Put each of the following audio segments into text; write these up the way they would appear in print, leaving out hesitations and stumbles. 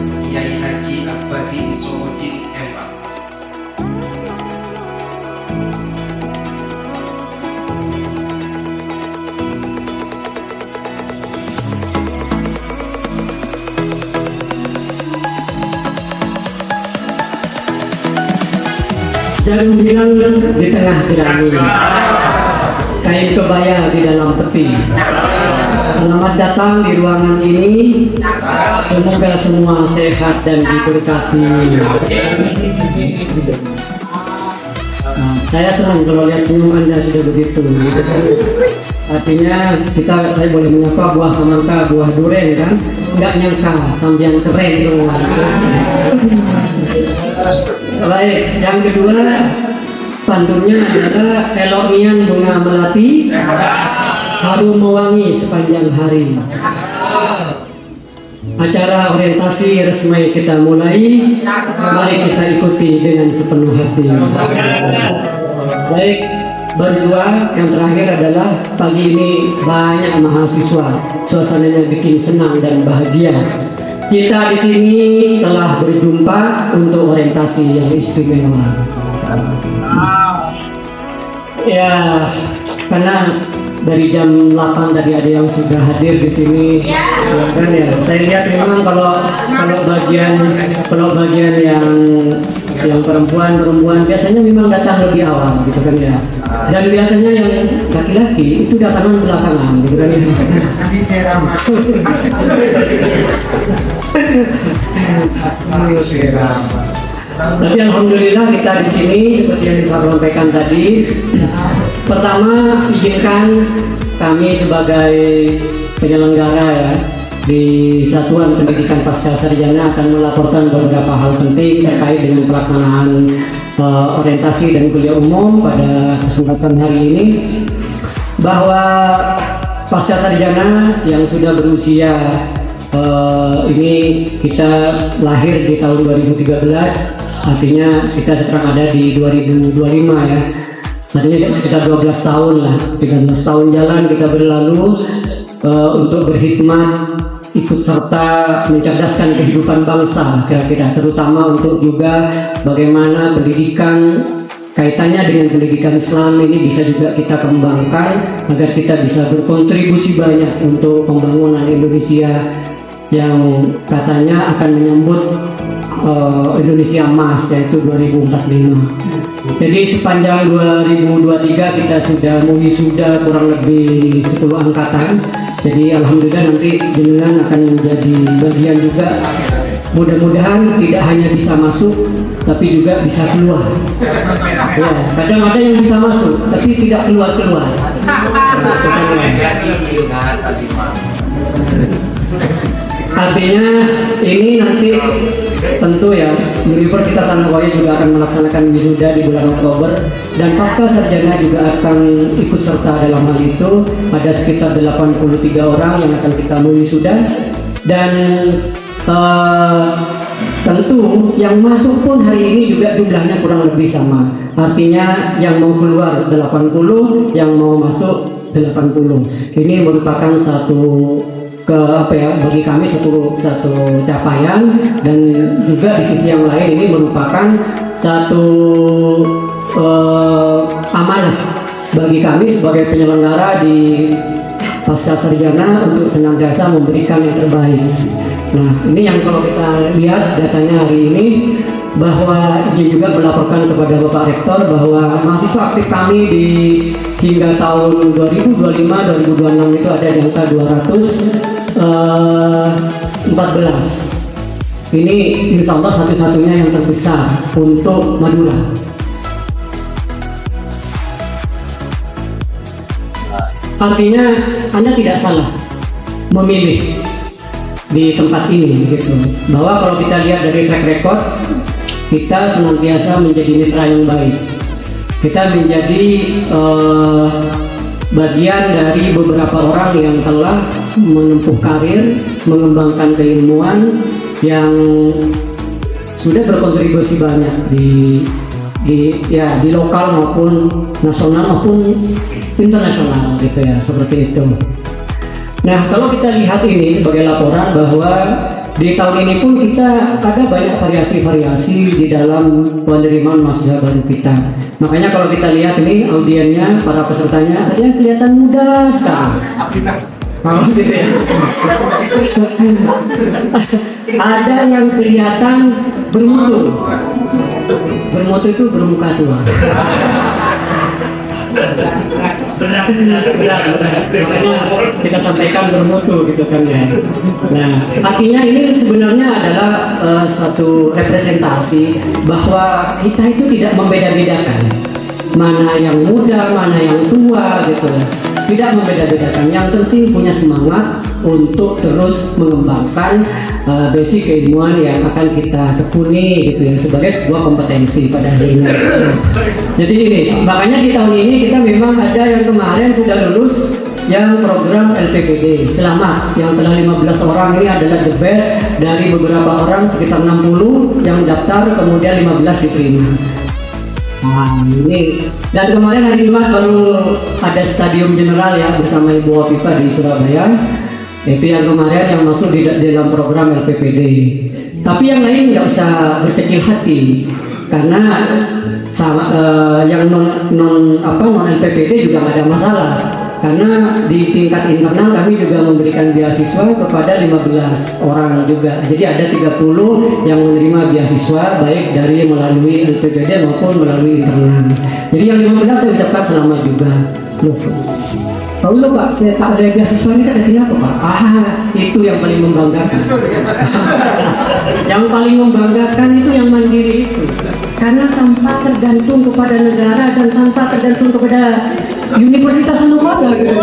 Kiai Haji Abadi Iswamuddin MA. Jarum bilang di tengah jerami, kain kebaya di dalam peti. Selamat datang di ruangan ini. Semoga semua sehat dan diberkati. Saya senang kalau lihat senyum Anda sudah begitu. Artinya saya boleh menyapa buah semangka, buah duren kan? Nggak nyangka sambian keren semua. Baik, yang kedua pantunnya adalah elornian bunga melati, harum mewangi sepanjang hari. Acara orientasi resmi kita mulai. Mari kita ikuti dengan sepenuh hati. Baik, berdua yang terakhir adalah pagi ini banyak mahasiswa. Suasananya bikin senang dan bahagia. Kita di sini telah berjumpa untuk orientasi yang istimewa. Ya, karena dari jam 8 tadi ada yang sudah hadir di sini. Ya kan ya. Saya lihat memang kalau bagian yang perempuan biasanya memang datang lebih awal gitu kan ya. Dan biasanya yang laki-laki itu datangan belakangan gitu kan ya. Tapi alhamdulillah kita di sini seperti yang disampaikan tadi. Pertama, izinkan kami sebagai penyelenggara ya di Satuan Pendidikan Pascasarjana akan melaporkan beberapa hal penting terkait dengan pelaksanaan orientasi dan kuliah umum pada kesempatan hari ini, bahwa Pascasarjana yang sudah berusia ini kita lahir di tahun 2013, artinya kita sekarang ada di 2025 ya. Artinya sekitar 12 tahun lah, 13 tahun jalan kita berlalu untuk berkhidmat, ikut serta mencerdaskan kehidupan bangsa kira-kira, terutama untuk juga bagaimana pendidikan kaitannya dengan pendidikan Islam ini bisa juga kita kembangkan agar kita bisa berkontribusi banyak untuk pembangunan Indonesia yang katanya akan menyambut Indonesia Emas yaitu 2045. Jadi sepanjang 2023 kita sudah wisuda kurang lebih 10 angkatan. Jadi alhamdulillah nanti jenengan akan menjadi bagian juga. Mudah-mudahan tidak hanya bisa masuk tapi juga bisa keluar. Ya, kadang ada yang bisa masuk tapi tidak keluar-keluar. Artinya ini nanti tentu ya Universitas Anuwaya juga akan melaksanakan wisuda di bulan Oktober, dan pasca sarjana juga akan ikut serta dalam hal itu. Ada sekitar 83 orang yang akan kita wisuda, dan tentu yang masuk pun hari ini juga jumlahnya kurang lebih sama. Artinya yang mau keluar 80, yang mau masuk 80. Ini merupakan bagi kami satu capaian, dan juga di sisi yang lain ini merupakan satu amanah bagi kami sebagai penyelenggara di Pascasarjana untuk senantiasa memberikan yang terbaik. Nah, ini yang kalau kita lihat datanya hari ini, bahwa izin juga melaporkan kepada Bapak Rektor bahwa mahasiswa aktif kami hingga tahun 2025-2026 itu ada di angka 214. Ini insya Allah satu-satunya yang terbesar untuk Madura. Artinya Anda tidak salah memilih di tempat ini gitu. Bahwa kalau kita lihat dari track record, kita senantiasa menjadi mitra yang baik. Kita menjadi bagian dari beberapa orang yang telah menempuh karir, mengembangkan keilmuan, yang sudah berkontribusi banyak di lokal maupun nasional maupun internasional gitu ya, seperti itu. Nah, kalau kita lihat ini sebagai laporan bahwa di tahun ini pun kita ada banyak variasi-variasi di dalam penerimaan mahasiswa baru kita. Makanya kalau kita lihat ini audiennya, para pesertanya, ada yang kelihatan muda sekali. Oh, gitu ya. Ada yang kelihatan bermutu. Bermutu itu bermuka tua. Benar. Makanya kita sampaikan bermutu gitu kan ya. Nah, artinya ini sebenarnya adalah satu representasi bahwa kita itu tidak membeda-bedakan mana yang muda, mana yang tua gitu. Tidak membeda-bedakan. Yang penting punya semangat untuk terus mengembangkan basic keilmuan yang akan kita tekuni gitu ya sebagai sebuah kompetensi pada akhirnya. Jadi ini makanya di tahun ini kita memang ada yang kemarin sudah lulus yang program LPPD. Selamat yang telah 15 orang ini adalah the best dari beberapa orang sekitar 60 yang daftar kemudian 15 diterima. Nah ini dan kemarin hari Jumat baru ada stadium general ya bersama Ibu Wafifa di Surabaya. Itu yang kemarin yang masuk di dalam program LPPD. Tapi yang lain nggak usah berkecil hati karena sama yang non LPPD juga nggak ada masalah karena di tingkat internal kami juga memberikan beasiswa kepada 15 orang juga. Jadi ada 30 yang menerima beasiswa baik dari melalui LPPD maupun melalui internal. Jadi yang 15 saya ucapkan selamat juga. Loh, tahu loh Pak, saya tak ada beasiswa ini kan artinya apa Pak? Itu yang paling membanggakan. Yang paling membanggakan itu yang mandiri itu. Karena tanpa tergantung kepada negara dan tanpa tergantung kepada universitas atau lembaga gitu.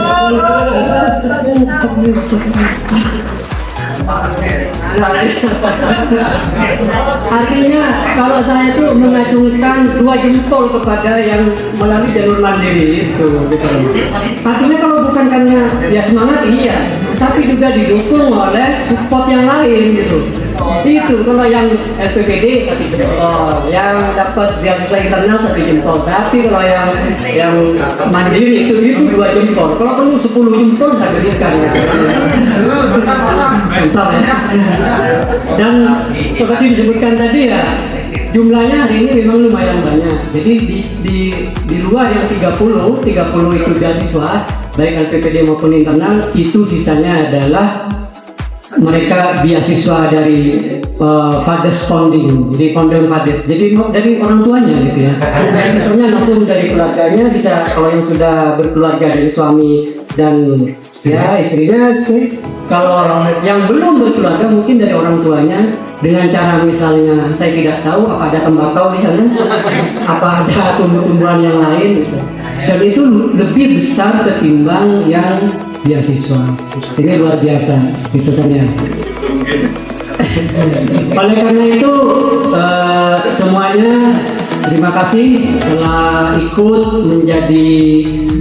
Artinya kalau saya itu mengacungkan 2 jempol kepada yang melalui jalur mandiri itu gitu. Artinya kalau bukan karena ya semangat iya, tapi juga didukung oleh support yang lain gitu. Itu kalau yang LPPD 1 jempol, yang dapat beasiswa internal 1 jempol. Tapi kalau yang mandiri itu 2 jempol. Kalau perlu 10 jempol saya berikan. Mantap ya. Dan seperti disebutkan tadi ya, jumlahnya hari ini memang lumayan banyak. Jadi di luar yang 30 itu beasiswa baik LPPD maupun internal, itu sisanya adalah mereka beasiswa dari Fades Founding, jadi founder Fades, jadi dari orang tuanya gitu ya. Beasiswanya langsung dari keluarganya, bisa kalau yang sudah berkeluarga dari suami dan ya istrinya. Kalau yang belum berkeluarga mungkin dari orang tuanya dengan cara misalnya saya tidak tahu apa ada tembakau di sana, apa ada tumbuh-tumbuhan yang lain, dan itu lebih besar ketimbang yang beasiswa. Ini luar biasa, gitu kan ya. Oleh karena itu semuanya terima kasih telah ikut menjadi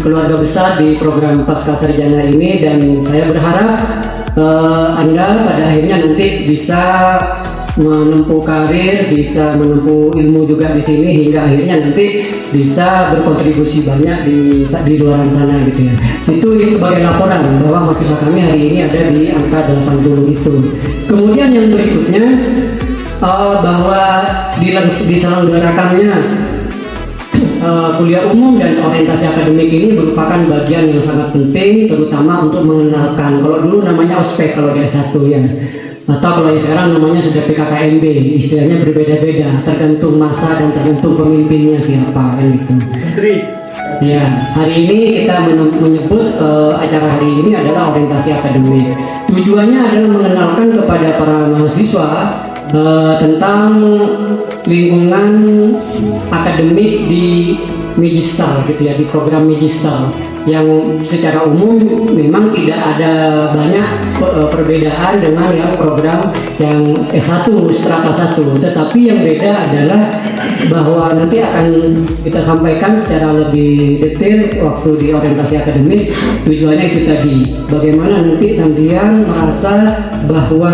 keluarga besar di program Pascasarjana ini, dan saya berharap Anda pada akhirnya nanti bisa menempuh karir, bisa menempuh ilmu juga di sini hingga akhirnya nanti bisa berkontribusi banyak di luar sana gitu ya. Itu sebagai laporan bahwa mahasiswa kami hari ini ada di angka 80 itu. Kemudian yang berikutnya bahwa diselenggarakannya kuliah umum dan orientasi akademik ini merupakan bagian yang sangat penting, terutama untuk mengenalkan, kalau dulu namanya ospek kalau di S1 ya, atau kalau sekarang namanya sudah PKKMB, istilahnya berbeda-beda tergantung masa dan tergantung pemimpinnya siapa kan gitu. Ya, hari ini kita menyebut acara hari ini adalah orientasi akademik. Tujuannya adalah mengenalkan kepada para mahasiswa tentang lingkungan akademik di Magistar gitu ya, di program Magistar yang secara umum memang tidak ada banyak perbedaan dengan yang program yang S1 strata 1, tetapi yang beda adalah bahwa nanti akan kita sampaikan secara lebih detail waktu di orientasi akademik. Tujuannya itu tadi, bagaimana nanti Santian merasa bahwa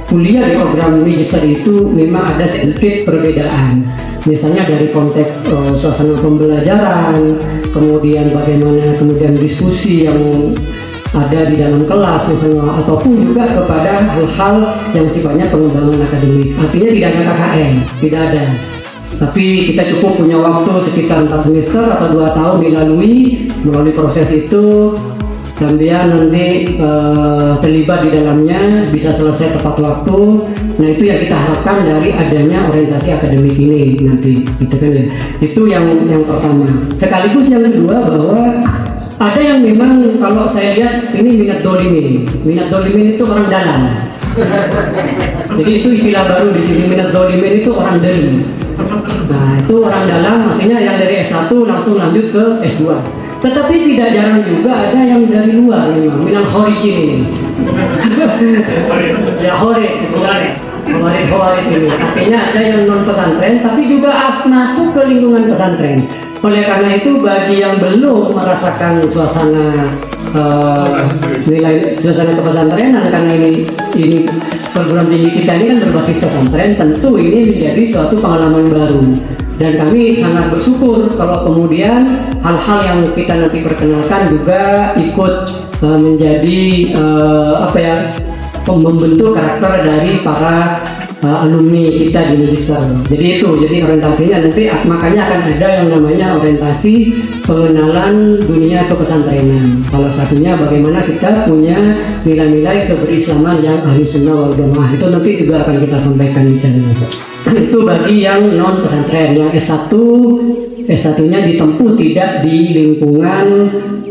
kuliah di program Magister itu memang ada sedikit perbedaan, misalnya dari konteks suasana pembelajaran, kemudian bagaimana kemudian diskusi yang ada di dalam kelas misalnya, ataupun juga kepada hal-hal yang sifatnya pengembangan akademik. Artinya tidak ada KKN, tidak ada. Tapi kita cukup punya waktu sekitar 4 semester atau 2 tahun dilalui melalui proses itu sambil nanti terlibat di dalamnya, bisa selesai tepat waktu. Nah, itu yang kita harapkan dari adanya orientasi akademik ini nanti, gitu kan ya. Itu yang pertama. Sekaligus yang kedua, bahwa ada yang memang kalau saya lihat ini minat dolimin. Minat dolimin itu orang dalam. Jadi itu istilah baru di sini, minat dolimin itu orang dalam. Nah, itu orang dalam, artinya yang dari S1 langsung lanjut ke S2. Tetapi tidak jarang juga ada yang dari luar, minal khorijin ini. Ya khorid ini. Artinya ada yang non pesantren, tapi juga masuk ke lingkungan pesantren. Oleh karena itu, bagi yang belum merasakan suasana nilai suasana kepesantrenan, karena ini perguruan tinggi kita ini kan berbasis pesantren, tentu ini menjadi suatu pengalaman baru. Dan kami sangat bersyukur kalau kemudian hal-hal yang kita nanti perkenalkan juga ikut menjadi membentuk karakter dari para alumni kita di Magister. Jadi orientasinya nanti, makanya akan ada yang namanya orientasi pengenalan dunia kepesantrenan. Salah satunya bagaimana kita punya nilai-nilai keberislaman yang Ahlus Sunnah wal Jamaah. Itu nanti juga akan kita sampaikan di sana. Itu bagi yang non pesantren. Yang S1-nya ditempuh tidak di lingkungan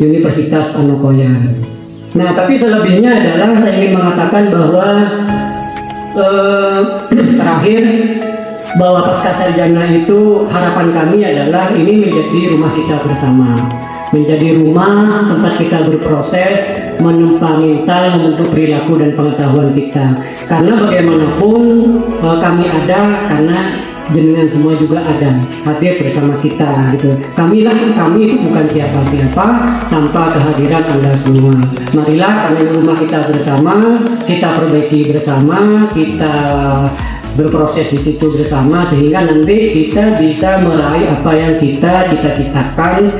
Universitas Anokoya. Nah, tapi selebihnya adalah saya ingin mengatakan bahwa terakhir, bahwa pasca sarjana itu harapan kami adalah ini menjadi rumah kita bersama, menjadi rumah tempat kita berproses, menempa mental, membentuk perilaku dan pengetahuan kita. Karena bagaimanapun kami ada karena jenengan semua juga ada hadir bersama kita gitu. Kami itu bukan siapa-siapa tanpa kehadiran Anda semua. Marilah, karena rumah kita bersama, kita perbaiki bersama, kita berproses di situ bersama, sehingga nanti kita bisa meraih apa yang kita cita-citakan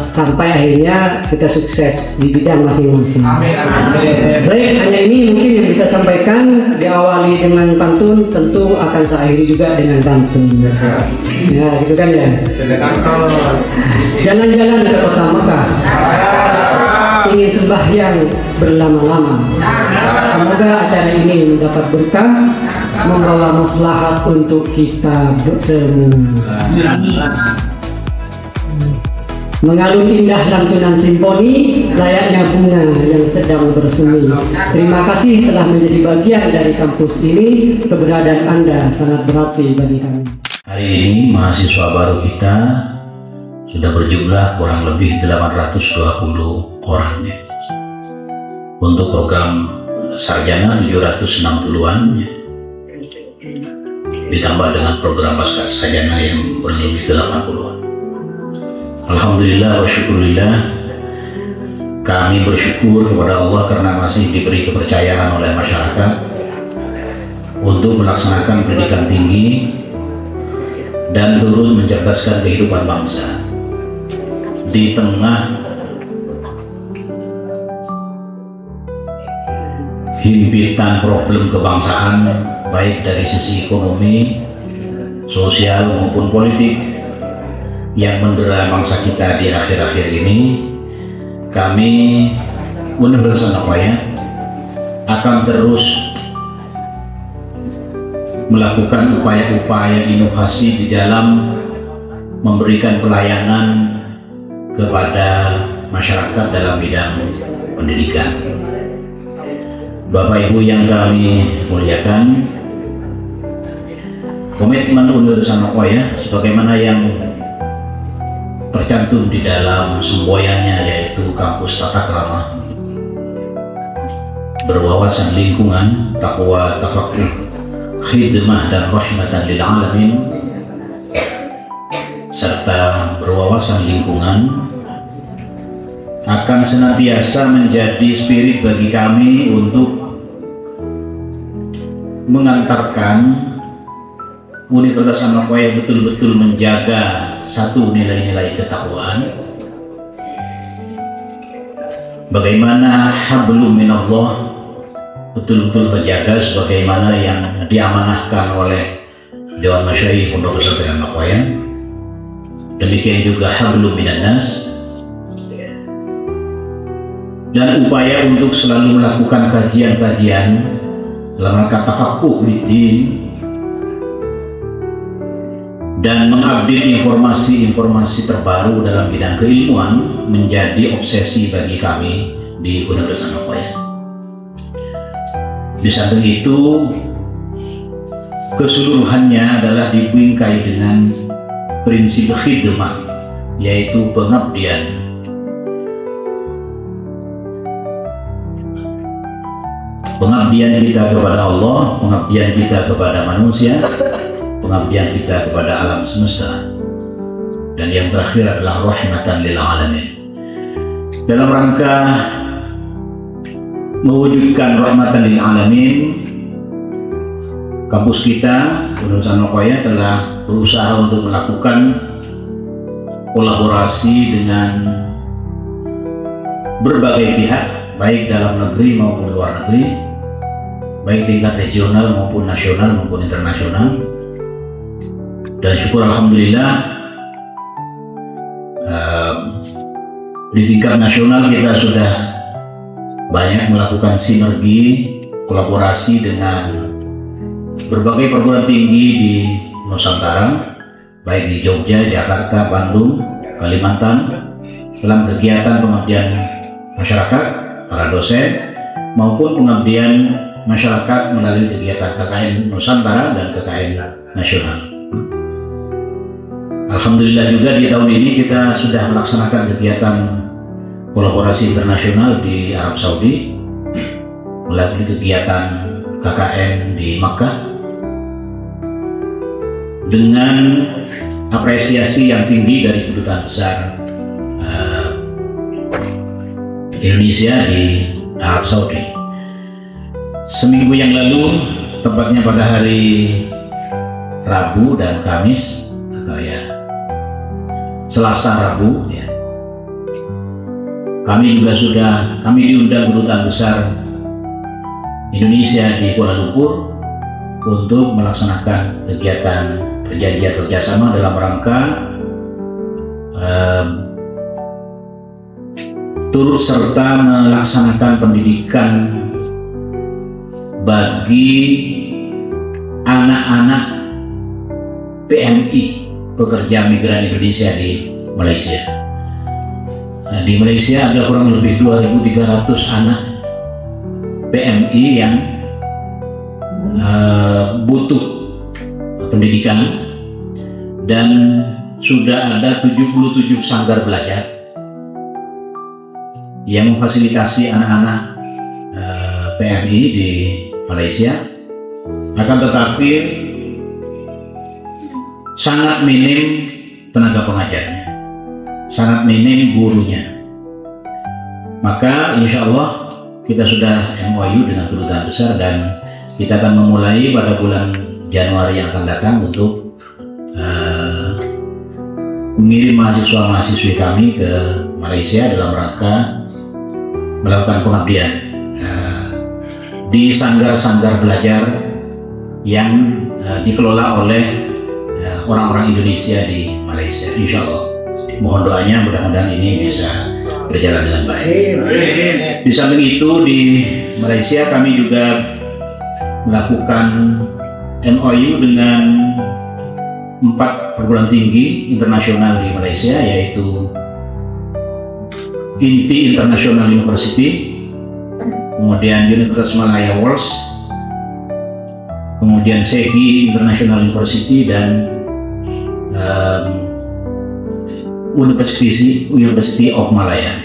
sampai akhirnya kita sukses di bidang masing-masing. Baik, hanya ini mungkin yang bisa sampaikan. Diawali dengan pantun, tentu akan saya akhiri juga dengan pantun. Ya, gitu kan ya. Jalan-jalan ke kota Mekah, ingin sembahyang berlama-lama. Semoga acara ini mendapat berkah, membawa maslahat untuk kita semua. Mengalun indah lantunan simfoni, layaknya bunga yang sedang bersemi. Terima kasih telah menjadi bagian dari kampus ini. Keberadaan Anda sangat berarti bagi kami. Hari ini mahasiswa baru kita sudah berjumlah kurang lebih 820 orang ya. Untuk program sarjana 760-an ya. Ditambah dengan program pasca sarjana yang kurang lebih 80-an. Alhamdulillah wa syukurillah, kami bersyukur kepada Allah karena masih diberi kepercayaan oleh masyarakat untuk melaksanakan pendidikan tinggi dan turut mencerdaskan kehidupan bangsa di tengah himpitan problem kebangsaan, baik dari sisi ekonomi, sosial maupun politik yang mendera bangsa kita di akhir-akhir ini. Kami Universitas Anokoya akan terus melakukan upaya-upaya inovasi di dalam memberikan pelayanan kepada masyarakat dalam bidang pendidikan. Bapak Ibu yang kami muliakan, komitmen Universitas Anokoya sebagaimana yang tercantum di dalam semboyannya, yaitu kampus tata krama, berwawasan lingkungan, takwa, tafakuh, khidmah dan rahmatan lil alamin, serta berwawasan lingkungan, akan senantiasa menjadi spirit bagi kami untuk mengantarkan Universitas Anokoya betul-betul menjaga satu nilai-nilai ketakwaan, bagaimana hablum minallah betul-betul terjaga sebagaimana yang diamanahkan oleh Dewan Masyayikh Pondok Pesantren Al-Wayan. Demikian juga hablum minannas, dan upaya untuk selalu melakukan kajian-kajian dalam rangka tafaqquh fiddin dan mengupdate informasi-informasi terbaru dalam bidang keilmuan menjadi obsesi bagi kami di Universitas Al-Wayan. Di samping itu, keseluruhannya adalah dibingkai dengan prinsip khidmah, yaitu pengabdian. Pengabdian kita kepada Allah, pengabdian kita kepada manusia, pengabdian kita kepada alam semesta, dan yang terakhir adalah rahmatan lil alamin. Dalam rangka mewujudkan rahmatan lil alamin, kampus kita Universitas Al-Wayan telah berusaha untuk melakukan kolaborasi dengan berbagai pihak, baik dalam negeri maupun luar negeri, baik tingkat regional maupun nasional maupun internasional. Dan syukur alhamdulillah, di tingkat nasional kita sudah banyak melakukan sinergi kolaborasi dengan berbagai perguruan tinggi di Nusantara, baik di Jogja, Jakarta, Bandung, Kalimantan, dalam kegiatan pengabdian masyarakat, para dosen, maupun pengabdian masyarakat melalui kegiatan KKN Nusantara dan KKN nasional. Alhamdulillah juga di tahun ini kita sudah melaksanakan kegiatan kolaborasi internasional di Arab Saudi melalui kegiatan KKN di Makkah dengan apresiasi yang tinggi dari Kedutaan Besar Indonesia di Arab Saudi. Seminggu yang lalu, tepatnya pada hari Rabu dan Kamis, atau ya Selasa Rabu ya, kami diundang Kedutaan Besar Indonesia di Kuala Lumpur untuk melaksanakan kegiatan perjanjian kerjasama dalam rangka turut serta melaksanakan pendidikan bagi anak-anak PMI, pekerja migran Indonesia di Malaysia. Nah, di Malaysia ada kurang lebih 2.300 anak PMI yang butuh pendidikan, dan sudah ada 77 sanggar belajar yang memfasilitasi anak-anak PMI di Malaysia. Akan tetapi sangat minim tenaga pengajarnya, sangat minim gurunya. Maka insya Allah kita sudah MOU dengan Kedutaan Besar, dan kita akan memulai pada bulan Januari yang akan datang untuk mengirim mahasiswa-mahasiswi kami ke Malaysia dalam rangka melakukan pengabdian di sanggar-sanggar belajar yang dikelola oleh orang-orang Indonesia di Malaysia. Insya Allah, mohon doanya, mudah-mudahan ini bisa berjalan dengan baik. Di samping itu, di Malaysia kami juga melakukan MOU dengan 4 perguruan tinggi internasional di Malaysia, yaitu INTI International University, kemudian Universitas Malaya Worlds, kemudian SEGI International University, dan University of Malaya.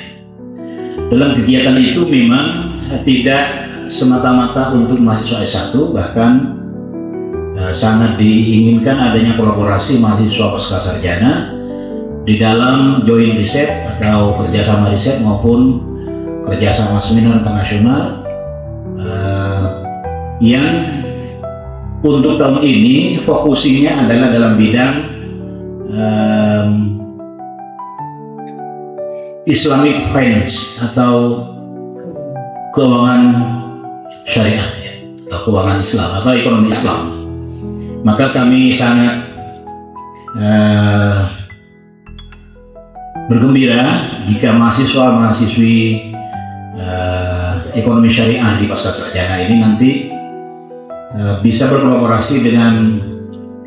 Dalam kegiatan itu memang tidak semata-mata untuk mahasiswa S1, bahkan sangat diinginkan adanya kolaborasi mahasiswa pasca sarjana di dalam joint riset atau kerjasama riset maupun kerjasama seminar internasional yang untuk tahun ini fokusnya adalah dalam bidang Islamic Finance atau keuangan syariah ya, atau keuangan Islam atau ekonomi Islam. Maka kami sangat bergembira jika mahasiswa-mahasiswi ekonomi syariah di Pascasarjana ini nanti bisa berkolaborasi dengan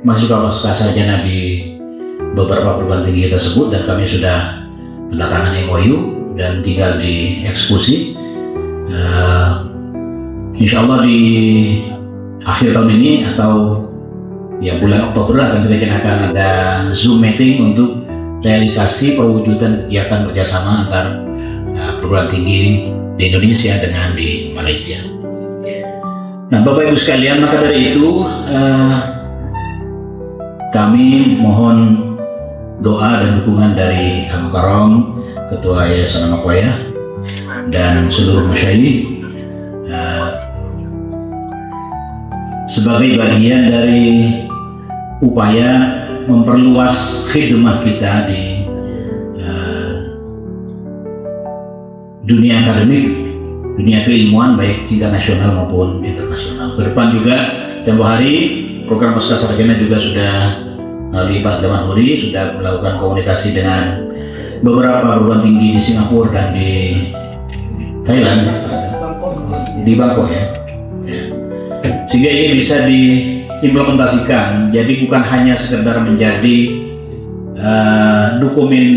mahasiswa Pascasarjana di beberapa perguruan tinggi tersebut, dan kami sudah tanda tangan MOU dan tinggal dieksekusi. Insya Allah di akhir tahun ini atau ya bulan Oktober akan kita rencanakan ada Zoom meeting untuk realisasi perwujudan kegiatan kerjasama antar perguruan tinggi di Indonesia dengan di Malaysia. Nah, Bapak Ibu sekalian, maka dari itu kami mohon doa dan dukungan dari Al-Mukarram, Ketua Yayasan Al-Makoya, dan seluruh masyayikh sebagai bagian dari upaya memperluas khidmah kita di dunia akademik, dunia keilmuan baik tingkat nasional maupun internasional. Ke depan juga tempoh hari program Pascasarjana juga sudah melalui Pak Dewan Huri sudah melakukan komunikasi dengan beberapa perguruan tinggi di Singapura dan di Thailand, di Bangkok ya. Sehingga ini bisa diimplementasikan, jadi bukan hanya sekedar menjadi dokumen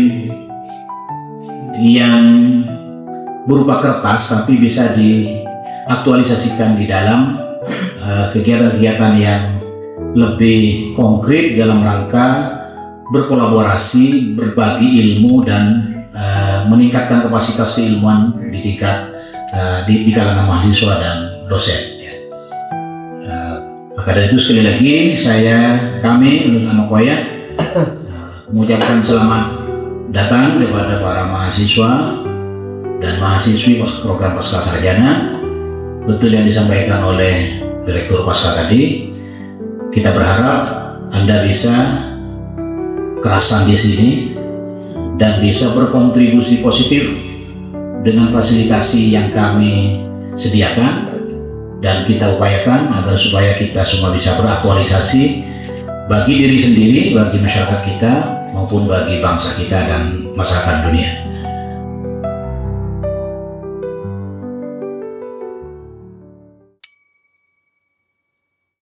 yang berupa kertas, tapi bisa diaktualisasikan di dalam kegiatan-kegiatan yang lebih konkret dalam rangka berkolaborasi, berbagi ilmu, dan meningkatkan kapasitas keilmuan di tingkat di kalangan mahasiswa dan dosen. Maka dari itu sekali lagi kami Universitas Al-Makoya mengucapkan selamat datang kepada para mahasiswa dan mahasiswi program Pascasarjana. Betul yang disampaikan oleh Direktur Pasca tadi. Kita berharap Anda bisa kerasan di sini dan bisa berkontribusi positif dengan fasilitasi yang kami sediakan, dan kita upayakan agar supaya kita semua bisa beraktualisasi bagi diri sendiri, bagi masyarakat kita, maupun bagi bangsa kita dan masyarakat dunia.